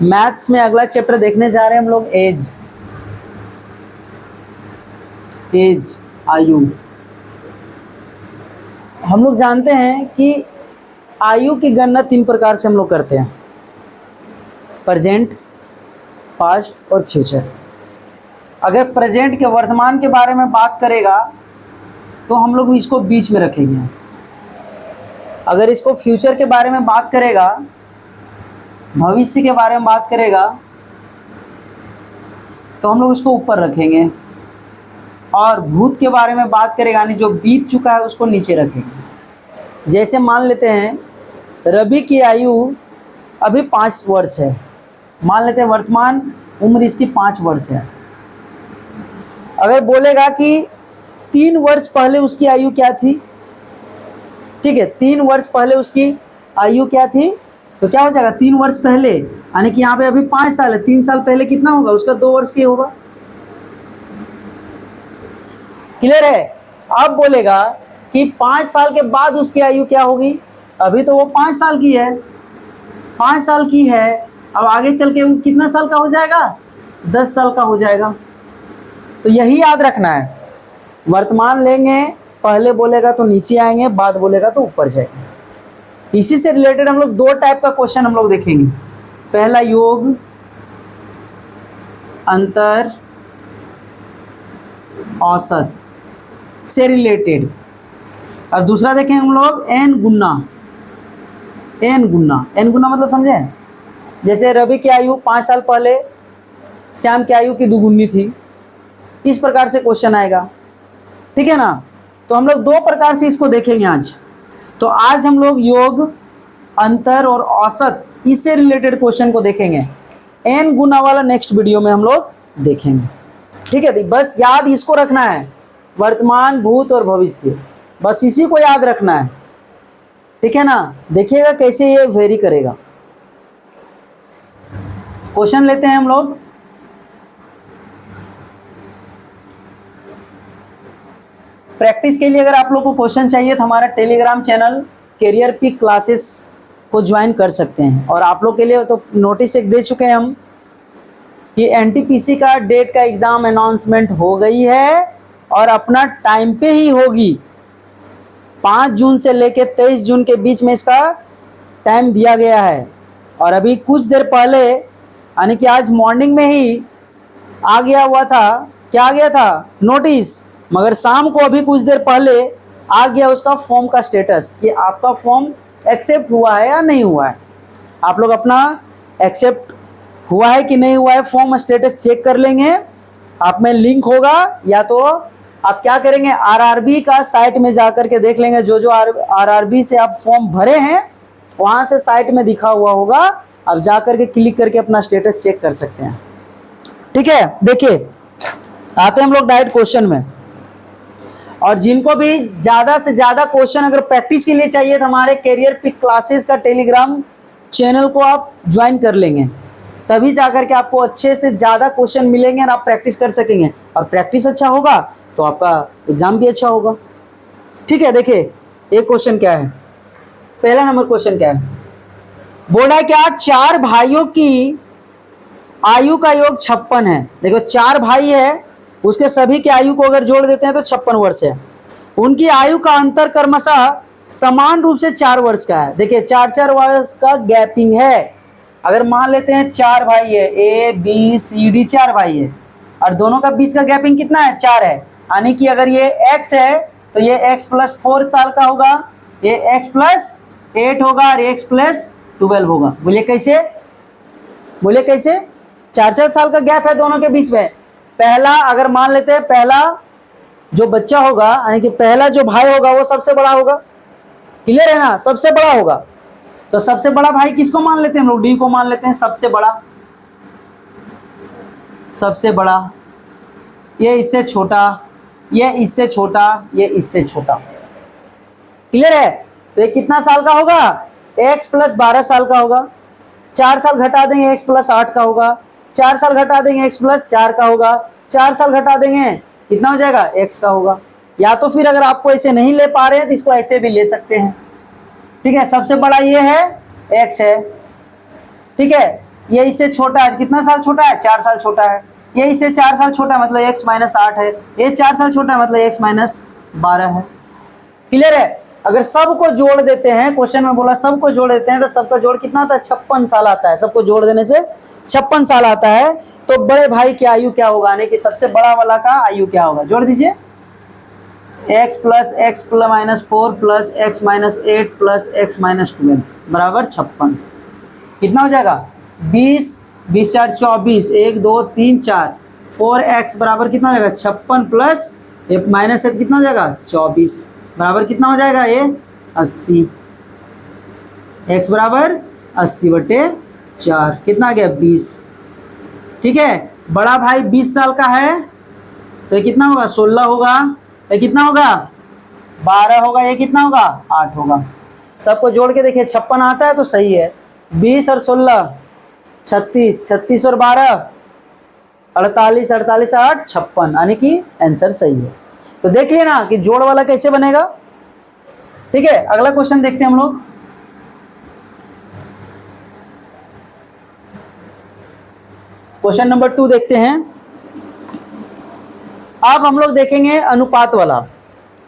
Maths में अगला chapter देखने जा रहे हैं हम लोग, एज। एज, आयु। हम लोग जानते हैं कि आयु की गणना 3 प्रकार से हम लोग करते हैं, प्रेजेंट, पास्ट और फ्यूचर। अगर प्रेजेंट के वर्तमान के बारे में बात करेगा तो हम लोग इसको बीच में रखेंगे। अगर इसको फ्यूचर के बारे में बात करेगा, भविष्य के बारे में बात करेगा, तो हम लोग उसको ऊपर रखेंगे। और भूत के बारे में बात करेगा, यानी जो बीत चुका है उसको नीचे रखेंगे। जैसे मान लेते हैं रवि की आयु अभी 5 वर्ष है, मान लेते हैं वर्तमान उम्र इसकी 5 वर्ष है। अगर बोलेगा कि 3 वर्ष पहले उसकी आयु क्या थी, ठीक है, 3 वर्ष पहले उसकी आयु क्या थी, तो क्या हो जाएगा 3 वर्ष पहले, यानी कि यहाँ पे अभी 5 साल है, 3 साल पहले कितना होगा उसका 2 वर्ष की होगा। क्लियर है। अब बोलेगा कि 5 साल के बाद उसकी आयु क्या होगी, अभी तो वो 5 साल की है, 5 साल की है, अब आगे चल के वो कितना साल का हो जाएगा, 10 साल का हो जाएगा। तो यही याद रखना है, वर्तमान लेंगे, पहले बोलेगा तो नीचे आएंगे, बाद बोलेगा तो ऊपर जाएंगे। इसी से रिलेटेड हम लोग 2 टाइप का क्वेश्चन हम लोग देखेंगे। पहला योग, अंतर, औसत से रिलेटेड, और दूसरा देखेंगे हम लोग एन गुना। एन गुना, एन गुना मतलब समझे, जैसे रवि की आयु 5 साल पहले श्याम की आयु की दुगुनी थी, इस प्रकार से क्वेश्चन आएगा, ठीक है ना। तो हम लोग 2 प्रकार से इसको देखेंगे आज। तो आज हम लोग योग, अंतर और औसत इससे रिलेटेड क्वेश्चन को देखेंगे। एन गुना वाला नेक्स्ट वीडियो में हम लोग देखेंगे, ठीक है। बस याद इसको रखना है, वर्तमान, भूत और भविष्य, बस इसी को याद रखना है, ठीक है ना। देखिएगा कैसे ये वेरी करेगा। क्वेश्चन लेते हैं हम लोग। प्रैक्टिस के लिए अगर आप लोग को क्वेश्चन चाहिए तो हमारा Telegram channel career pick classes को ज्वाइन कर सकते हैं। और आप लोग के लिए तो नोटिस एक दे चुके हैं हम कि एनटीपीसी का डेट का एग्जाम अनाउंसमेंट हो गई है और अपना टाइम पे ही होगी। 5 जून से लेकर 23 जून के बीच में इसका टाइम दिया गया है। और अभी कुछ देर पहले, यानी कि आज मॉर्निंग में ही आ गया हुआ था, क्या आ गया था, नोटिस, मगर शाम को अभी कुछ देर पहले आ गया उसका फॉर्म का स्टेटस कि आपका फॉर्म एक्सेप्ट हुआ है या नहीं हुआ है। आप लोग अपना एक्सेप्ट हुआ है कि नहीं हुआ है फॉर्म स्टेटस चेक कर लेंगे। आप में लिंक होगा, या तो आप क्या करेंगे, आरआरबी का साइट में जाकर के देख लेंगे, जो जो आरआरबी से आप फॉर्म भरे हैं वहां से साइट में दिखा हुआ होगा, आप जाकर के क्लिक करके अपना स्टेटस चेक कर सकते हैं, ठीक है। देखिए आते हैं हम लोग डायरेक्ट क्वेश्चन में। और जिनको भी ज्यादा से ज्यादा क्वेश्चन अगर प्रैक्टिस के लिए चाहिए तो हमारे कैरियर पिक क्लासेस का टेलीग्राम चैनल को आप ज्वाइन कर लेंगे, तभी जाकर के आपको अच्छे से ज्यादा क्वेश्चन मिलेंगे और आप प्रैक्टिस कर सकेंगे। और प्रैक्टिस अच्छा होगा तो आपका एग्जाम भी अच्छा होगा, ठीक है। देखिए एक क्वेश्चन क्या है, पहला नंबर क्वेश्चन क्या है, बोला क्या 4 भाइयों की आयु का योग 56 है। देखो 4 भाई है, उसके सभी की आयु को अगर जोड़ देते हैं तो 56 वर्ष है। उनकी आयु का अंतर क्रमशः समान रूप से 4 वर्ष का है। देखिए 4-4 वर्ष का गैपिंग है। अगर मान लेते हैं 4 भाई है, ए बी सी डी 4 भाई है, और दोनों का बीच का गैपिंग कितना है, 4 है। यानी कि अगर ये x है तो ये x + 4 साल का होगा, ये x + 8 होगा, और x + 12 होगा। बोलिए कैसे, बोलिए कैसे, 4-4 साल का गैप है दोनों के बीच में। पहला अगर मान लेते हैं, पहला जो बच्चा होगा, यानी कि पहला जो भाई होगा वो सबसे बड़ा होगा, क्लियर है ना, सबसे बड़ा होगा। तो सबसे बड़ा भाई किसको मान लेते हैं हम लोग, डी को मान लेते हैं सबसे बड़ा। सबसे बड़ा, ये इससे छोटा, ये इससे छोटा, ये इससे छोटा, क्लियर है। तो ये कितना साल का होगा, x + 12 साल का होगा। 4 साल घटा देंगे x + 8 का होगा, 4 साल घटा देंगे x + 4 का होगा, 4 साल घटा देंगे कितना हो जाएगा, x का होगा। या तो फिर अगर आपको ऐसे नहीं ले पा रहे हैं तो इसको ऐसे भी ले सकते हैं, ठीक है। सबसे बड़ा ये है x है, ठीक है। ये इससे छोटा है, कितना साल छोटा है, 4 साल छोटा है। ये इससे 4 साल छोटा है, मतलब x माइनस 8 है। ये 4 साल छोटा है, मतलब x माइनस 12 है। क्लियर है। अगर सबको जोड़ देते हैं, क्वेश्चन में बोला सबको जोड़ देते हैं, तो सबका जोड़ कितना आता है, 56 साल आता है। सबको जोड़ देने से 56 साल आता है। तो बड़े भाई की आयु क्या होगा, यानी कि सबसे बड़ा वाला का आयु क्या होगा, जोड़ दीजिए। x plus x plus minus 4 plus x minus 8 plus x minus 12 बराबर 56। कितना हो जाएगा, 20, 20 4 24, 1 2 3 4, 4x बराबर कितना हो जाएगा, 56 प्लस माइनस 8 कितना हो जाएगा, 24 बराबर कितना हो जाएगा, ये 80। x बराबर 80/4 कितना आ गया, 20। ठीक है। बड़ा भाई 20 साल का है, तो ये कितना होगा, 16 होगा। ये कितना होगा, 12 होगा। ये कितना होगा, 8 होगा। सबको जोड़ के देखिए, 56 आता है तो सही है। 20 और 16 36, 36 और 12 48, 48 8 56, यानी कि आंसर सही है। तो देख लिया ना कि जोड़ वाला कैसे बनेगा। ठीक है, अगला क्वेश्चन देखते हैं हम लोग। क्वेश्चन नंबर 2 देखते हैं। अब हम लोग देखेंगे अनुपात वाला।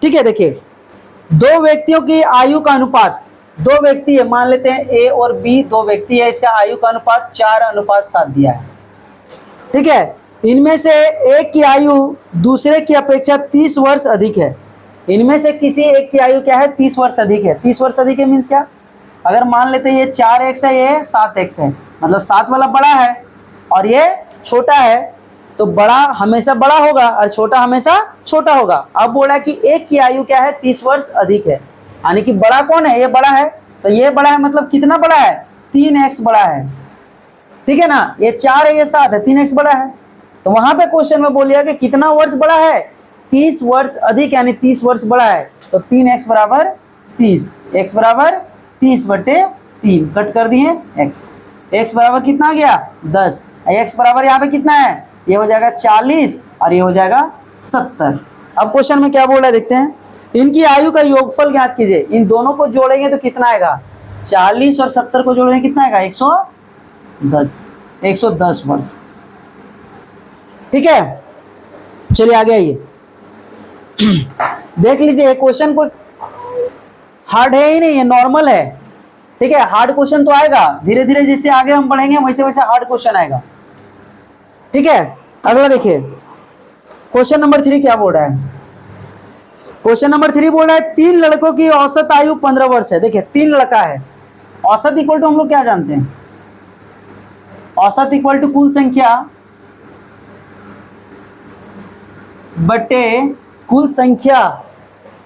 ठीक है, देखिए दो व्यक्तियों की आयु का अनुपात, दो व्यक्ति है, मान लेते हैं ए और बी, दो व्यक्ति है, इसका आयु का अनुपात 4:7 दिया है। ठीक है। इनमें से एक की आयु दूसरे की अपेक्षा 30 वर्ष अधिक है। इनमें से किसी एक की आयु क्या है, 30 वर्ष अधिक है। 30 वर्ष अधिक है मीन्स क्या, अगर मान लेते हैं ये 4x है, ये 7x है, मतलब 7 वाला बड़ा है और ये छोटा है, तो बड़ा हमेशा बड़ा होगा और छोटा हमेशा छोटा होगा। अब बोला कि एक की आयु क्या है, 30 वर्ष अधिक है, यानी कि बड़ा कौन है, ये बड़ा है। तो ये बड़ा है मतलब कितना बड़ा है, 3x बड़ा है। ठीक है ना, ये 4 है, ये 7 है, 3x बड़ा है। तो वहां पे क्वेश्चन में बोलिया कि कितना वर्ष बड़ा है, 30 वर्ष अधिक, यानी 30 वर्ष बड़ा है। तो 3x बराबर 30, x बराबर 30/3 कट कर दिए x। x बराबर कितना आ गया, 10। x बराबर यहाँ पे कितना है, ये हो जाएगा 40 और ये हो जाएगा 70। अब क्वेश्चन में क्या बोल रहा है देखते हैं। इनकी आयु का योगफल ज्ञात कीजिए। इन दोनों को जोड़ेंगे तो कितना आएगा, 40 और 70 को जोड़ेंगे कितना आएगा, 110 वर्ष। ठीक है, चलिए आगे आइए। देख लीजिए क्वेश्चन को हार्ड है ही नहीं, ये नॉर्मल है। ठीक है, हार्ड क्वेश्चन तो आएगा धीरे धीरे, जैसे आगे हम बढ़ेंगे वैसे वैसे हार्ड क्वेश्चन आएगा। ठीक है, अगला देखिए क्वेश्चन नंबर 3 क्या बोल रहा है। क्वेश्चन नंबर 3 बोल रहा है 3 लड़कों की औसत आयु 15 वर्ष है। देखिए 3 लड़का है, औसत इक्वल टू हम लोग क्या जानते हैं, औसत इक्वल टू कुल संख्या बटे कुल संख्या।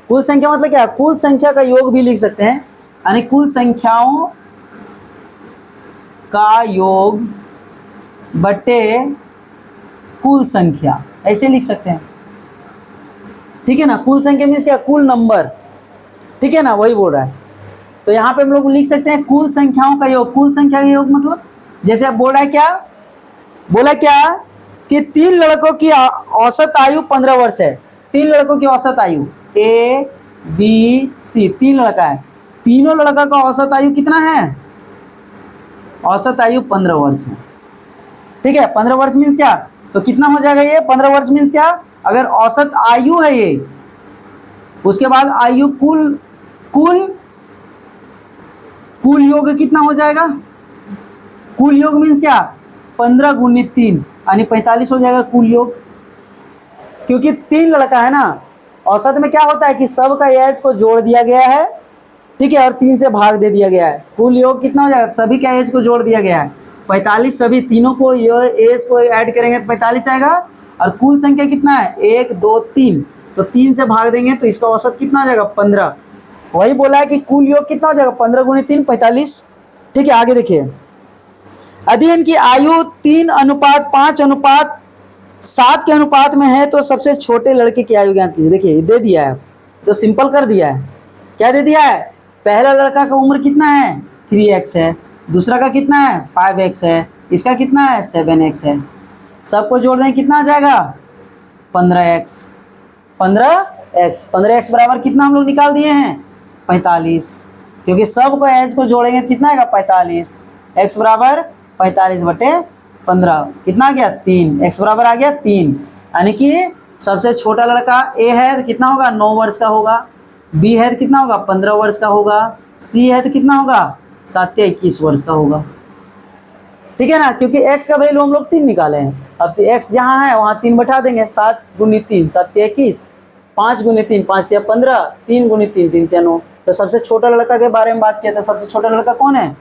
कुल संख्या मतलब क्या, कुल संख्या का योग भी लिख सकते हैं, यानी कुल संख्याओं का योग बटे कुल संख्या, ऐसे लिख सकते हैं। ठीक है ना, कुल संख्या मीन्स क्या, कुल नंबर। ठीक है ना, वही बोल रहा है। तो यहाँ पे हम लोग लिख सकते हैं कुल संख्याओं का योग। कुल संख्या का योग मतलब जैसे अब बोल रहा है क्या, बोला क्या कि 3 लड़कों की औसत आयु 15 वर्ष है। 3 लड़कों की औसत आयु A B C, 3 लड़का है, तीनों लड़का का औसत आयु कितना है, औसत आयु 15 वर्ष है। ठीक है, 15 वर्ष मीन्स क्या, तो कितना हो जाएगा ये, 15 वर्ष मीन्स क्या, अगर औसत आयु है ये, उसके बाद आयु कुल कुल कुल योग कितना हो जाएगा, कुल योग मीन्स क्या, 15 × 3 यानी 45 हो जाएगा कुल योग। क्योंकि 3 लड़का है ना, औसत में क्या होता है कि सब का एज को जोड़ दिया गया है। ठीक है, और 3 से भाग दे दिया गया है। कुल योग कितना हो जाएगा, सभी का एज को जोड़ दिया गया है 45, सभी तीनों को एज को ऐड करेंगे तो 45 आएगा। और कुल संख्या कितना है, 1 2 3, तो 3 से भाग देंगे तो इसका औसत कितना आ जाएगा, 15। वही बोला है कि कुल योग कितना हो जाएगा, 15 × 3 45। ठीक है, आगे देखिए। यदि इनकी आयु 3:5:7 के अनुपात में है तो सबसे छोटे लड़के की आयु ज्ञात कीजिए। देखिए दे दिया है, तो सिंपल कर दिया है। क्या दे दिया है, पहला लड़का का उम्र कितना है, 3x है, दूसरा का कितना है, 5x है, इसका कितना है, 7x है। सबको जोड़ दें कितना आ जाएगा, 15x। 15x बराबर कितना हम लोग निकाल दिए हैं, 45। क्योंकि सब को एज को जोड़ेंगे तो कितना आएगा 45। x बराबर 45/15 कितना आ गया 3। x बराबर आ गया 3, यानी कि सबसे छोटा लड़का a है तो कितना होगा 9 वर्ष का होगा, b है तो कितना होगा 15 वर्ष का होगा, c है तो कितना होगा 7 या 21 वर्ष का होगा। ठीक है ना, क्योंकि x का वैल्यू हम लोग 3 निकाले हैं। अब x जहाँ है वहाँ 3 बैठा देंगे, 7 गुनी 3 7 या 21, 5 गुनी 3 5 या 15, 3 गुनी 3 3 या 9। तो सबसे छोटा लड़का के बारे में बात किया था, सबसे छोटा लड़का कौन है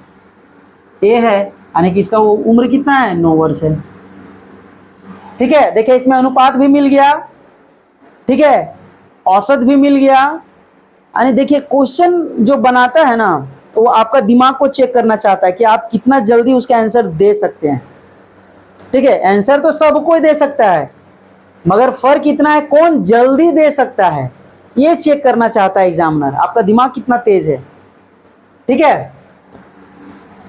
a है, यानी कि इसका वो उम्र कितना है 9 वर्ष है। ठीक है, देखिए इसमें अनुपात भी मिल गया, ठीक है, औसत भी मिल गया। यानी देखिए क्वेश्चन जो बनाता है ना वो आपका दिमाग को चेक करना चाहता है कि आप कितना जल्दी उसका आंसर दे सकते हैं। ठीक है, आंसर तो सब कोई दे सकता है, मगर फर्क इतना है कौन जल्दी दे सकता है, ये चेक करना चाहता है एग्जामिनर, आपका दिमाग कितना तेज है। ठीक है,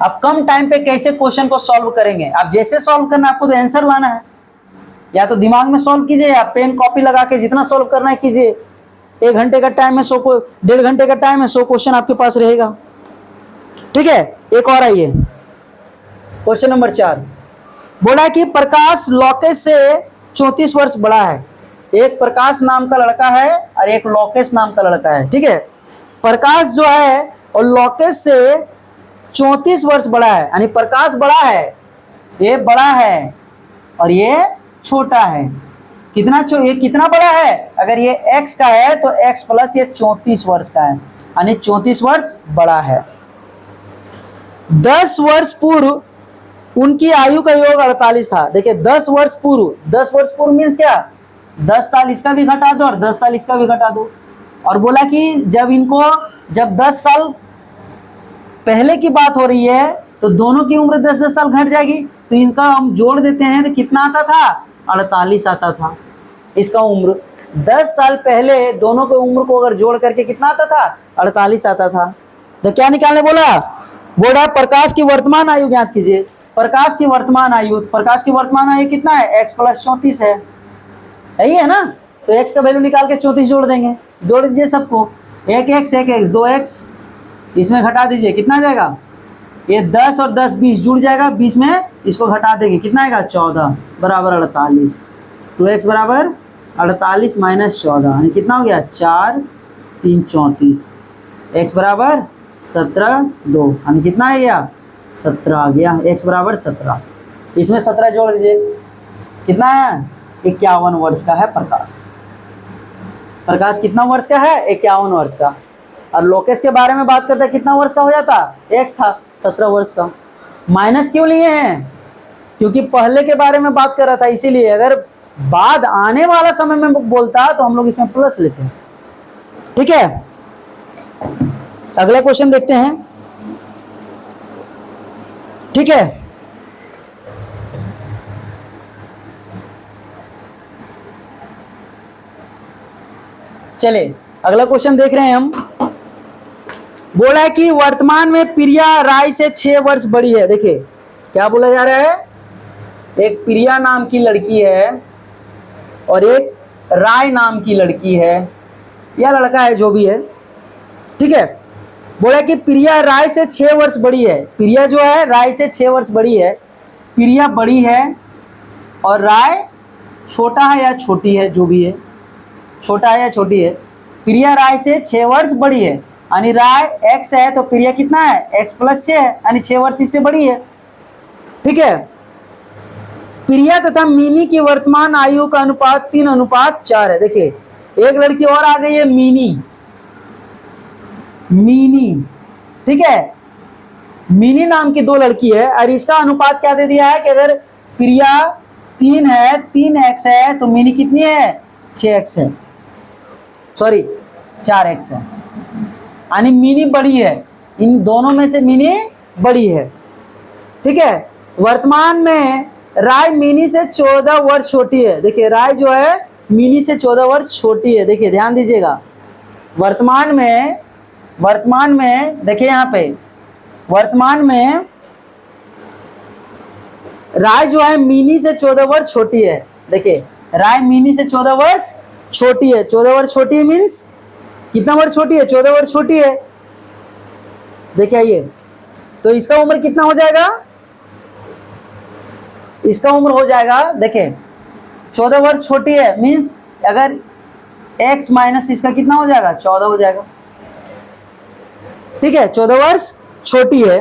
आप कम टाइम पे कैसे क्वेश्चन को सॉल्व करेंगे, आप जैसे सॉल्व करना आपको तो आंसर लाना है, या तो दिमाग में सॉल्व कीजिए या पेन कॉपी लगा के जितना सॉल्व करना है कीजिए। 1 घंटे का टाइम है, 1.5 घंटे का टाइम है, 100 क्वेश्चन आपके पास रहेगा। ठीक है, एक और आइए, क्वेश्चन नंबर 4 बोला कि प्रकाश लोकेश से 34 वर्ष बड़ा है। एक प्रकाश नाम का लड़का है और एक लोकेश नाम का लड़का है। ठीक है, प्रकाश जो है और लोकेश से 34 वर्ष बड़ा है, यानी प्रकाश बड़ा है, ये बड़ा है और ये छोटा है। ये कितना बड़ा है, अगर ये x का है तो x प्लस ये 34 वर्ष का है, यानी 34 वर्ष बड़ा है। 10 वर्ष पूर्व उनकी आयु का योग 48 था। देखिए 10 वर्ष पूर्व मीन्स क्या, 10 साल इसका भी घटा दो और 10 साल इसका भी घटा दो। और बोला कि जब 10 साल पहले की बात हो रही है तो दोनों की उम्र 10-10 साल घट जाएगी, तो इनका हम जोड़ देते हैं तो कितना आता था 48 आता था। इसका उम्र 10 साल पहले दोनों की उम्र को अगर जोड़ करके कितना आता था 48 आता था। तो क्या निकालने बोला प्रकाश की वर्तमान आयु ज्ञात कीजिए। प्रकाश की वर्तमान आयु कितना है, x प्लस 34 है, यही है ना। तो x का वैल्यू निकाल के 34 जोड़ देंगे, जोड़ दीजिए सबको, 1x 2x, इसमें घटा दीजिए कितना आ जाएगा, ये 10 और 10 20 जुड़ जाएगा, 20 में इसको घटा देंगे कितना आएगा 14 बराबर 48। 2x बराबर 48 माइनस 14 यानी कितना हो गया 4 3 34, x बराबर 17 2 यानी कितना आ गया 17 आ गया, x बराबर 17। इसमें 17 जोड़ दीजिए कितना है 51 वर्ष का है प्रकाश। प्रकाश कितना वर्ष का है 51 वर्ष का। और लोकेश के बारे में बात करते हैं कितना वर्ष का हो जाता, x था 17 वर्ष का। माइनस क्यों लिए हैं, क्योंकि पहले के बारे में बात कर रहा था, इसीलिए। अगर बाद आने वाला समय में बोलता तो हम लोग इसमें प्लस लेते हैं। ठीक है, अगला क्वेश्चन देखते हैं। ठीक है, चलिए अगला क्वेश्चन देख रहे हैं हम। बोला है कि वर्तमान में प्रिया राय से 6 वर्ष बड़ी है। देखिए क्या बोला जा रहा है, एक प्रिया नाम की लड़की है और एक राय नाम की लड़की है, या लड़का है जो भी है। ठीक है, बोला कि प्रिया राय से 6 वर्ष बड़ी है। प्रिया जो है राय से 6 वर्ष बड़ी है। प्रिया बड़ी है और राय छोटा है या छोटी है, जो भी है, छोटा है या छोटी है। प्रिया राय से 6 वर्ष बड़ी है, यानी राय x है तो प्रिया कितना है x प्लस 6 है, यानी 6 वर्ष इससे बड़ी है। ठीक है, प्रिया तथा मीनी की वर्तमान आयु का अनुपात 3:4 है। देखिए एक लड़की और आ गई है मीनी। ठीक है, मीनी नाम की 2 लड़की है और इसका अनुपात क्या दे दिया है कि अगर प्रिया 3 है 3x है तो मीनी कितनी है 6x है, सॉरी 4x है, यानी मीनी बड़ी है। इन दोनों में से मीनी बड़ी है। ठीक है, वर्तमान में राय मीनी से 14 वर्ष छोटी है। देखिए राय जो है मीनी से 14 वर्ष छोटी है। देखिए ध्यान दीजिएगा, वर्तमान में देखिए यहाँ पे वर्तमान में राय जो है मीनी से 14 वर्ष छोटी है। देखिए राय मीनी से 14 वर्ष छोटी है। 14 वर्ष छोटी है मीन्स कितना वर्ष छोटी है, 14 वर्ष छोटी है। देखिए ये, तो इसका उम्र कितना हो जाएगा, इसका उम्र हो जाएगा, देखिए 14 वर्ष छोटी है, मीन्स अगर x माइनस इसका कितना हो जाएगा, 14 हो जाएगा। ठीक है, 14 वर्ष छोटी है।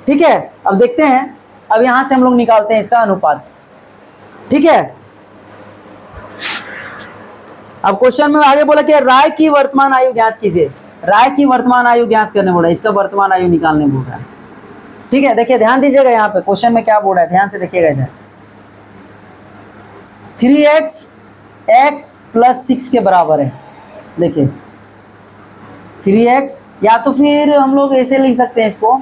ठीक है, अब देखते हैं, अब यहां से हम लोग निकालते हैं इसका अनुपात। ठीक है, अब क्वेश्चन में आगे बोला कि राय की वर्तमान आयु ज्ञात कीजिए। राय की वर्तमान आयु ज्ञात करने बोला, इसका वर्तमान आयु निकालने बोल रहा है। ठीक है, देखिए ध्यान दीजिएगा, यहाँ पे क्वेश्चन में क्या बोल रहा है, ध्यान से देखिएगा इधर। 3x x प्लस 6 के बराबर है। देखिए 3x, या तो फिर हम लोग ऐसे लिख सकते हैं इसको,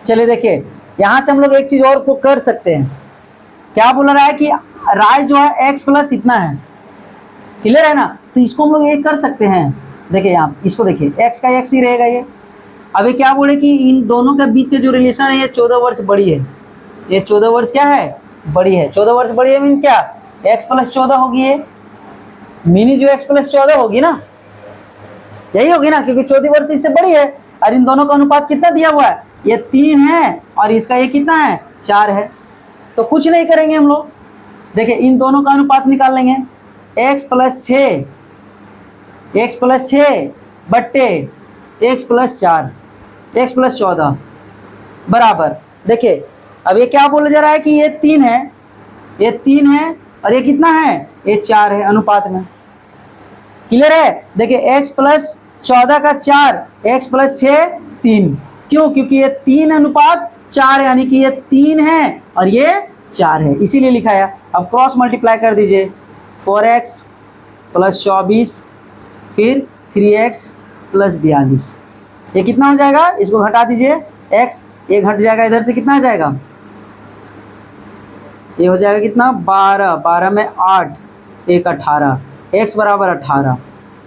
चलिए देखिए यहां से हम लोग एक चीज और को कर सकते हैं। क्या बोल रहा है कि राय जो है x प्लस इतना है, क्लियर है ना, तो इसको हम लोग एक कर सकते हैं। देखिए यहाँ इसको देखिए, x का x ही रहेगा ये। अभी क्या बोले कि इन दोनों के बीच के जो रिलेशन है ये 14 वर्ष बड़ी है, ये 14 वर्ष क्या है, बड़ी है। 14 वर्ष बड़ी है मीन्स क्या, x प्लस 14 होगी ये, मिनी जो x प्लस 14 होगी ना, यही होगी ना, क्योंकि 14 वर्ष इससे बड़ी है। और इन दोनों का अनुपात कितना दिया हुआ है, ये 3 है और इसका ये कितना है, 4 है। तो कुछ नहीं करेंगे हम लोग, देखिए इन दोनों का अनुपात निकाल लेंगे, x प्लस 6 बट्टे x प्लस 4 x प्लस 14 बराबर। देखिए अब ये क्या बोला जा रहा है कि ये 3 है, ये 3 है और ये कितना है, ये 4 है अनुपात में। क्लियर है, देखिए x प्लस 14 का 4, x प्लस 6 3, क्यों, क्योंकि ये 3 अनुपात 4 यानी कि ये 3 है और ये 4 है, इसीलिए लिखा है। अब क्रॉस मल्टीप्लाई कर दीजिए, 4x प्लस 24 फिर 3x प्लस 42, ये कितना हो जाएगा, इसको घटा दीजिए, x ये घट जाएगा, इधर से कितना आ जाएगा, ये हो जाएगा कितना, 12, 12 में 8, 1 18, x बराबर 18।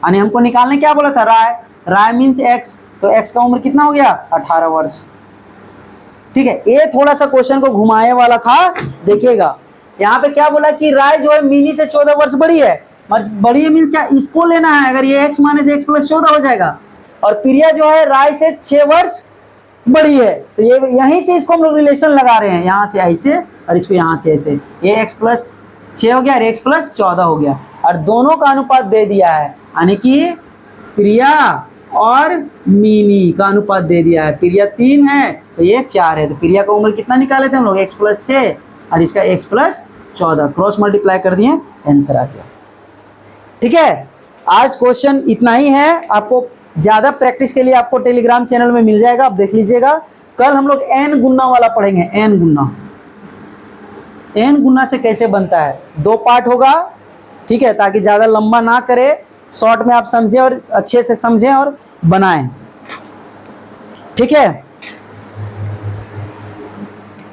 यानी हमको निकालने क्या बोला था, राय, राय मीन्स x, तो x का उम्र कितना हो गया, 18 वर्ष। ठीक है, ये थोड़ा सा क्वेश्चन को घुमाए वाला था, देखिएगा यहाँ पे क्या बोला कि राय जो है मिनी से 14 वर्ष बड़ी है, बड़ी है मीन्स क्या, इसको लेना है, अगर ये x माइनस x प्लस 14 हो जाएगा। और प्रिया जो है राय से 6 वर्ष बड़ी है, तो ये यहीं से इसको हम लोग रिलेशन लगा रहे हैं, यहाँ से ऐसे और इसको यहाँ से ऐसे, ये x प्लस 6 हो गया और x प्लस 14 हो गया, और दोनों का अनुपात दे दिया है, यानी कि प्रिया और मिनी का अनुपात दे दिया है। प्रिया 3 है तो ये 4 है, तो प्रिया का उम्र कितना निकाले थे हम लोग, x प्लस 6 और इसका x प्लस 14, क्रॉस मल्टीप्लाई कर दिए, आंसर आ गया। ठीक है, आज क्वेश्चन इतना ही है, आपको ज्यादा प्रैक्टिस के लिए आपको टेलीग्राम चैनल में मिल जाएगा, आप देख लीजिएगा। कल हम लोग n गुना वाला पढ़ेंगे, n गुना से कैसे बनता है, 2 पार्ट होगा। ठीक है, ताकि ज्यादा लंबा ना करे, शॉर्ट में आप समझें और अच्छे से समझें और बनाएं। ठीक है।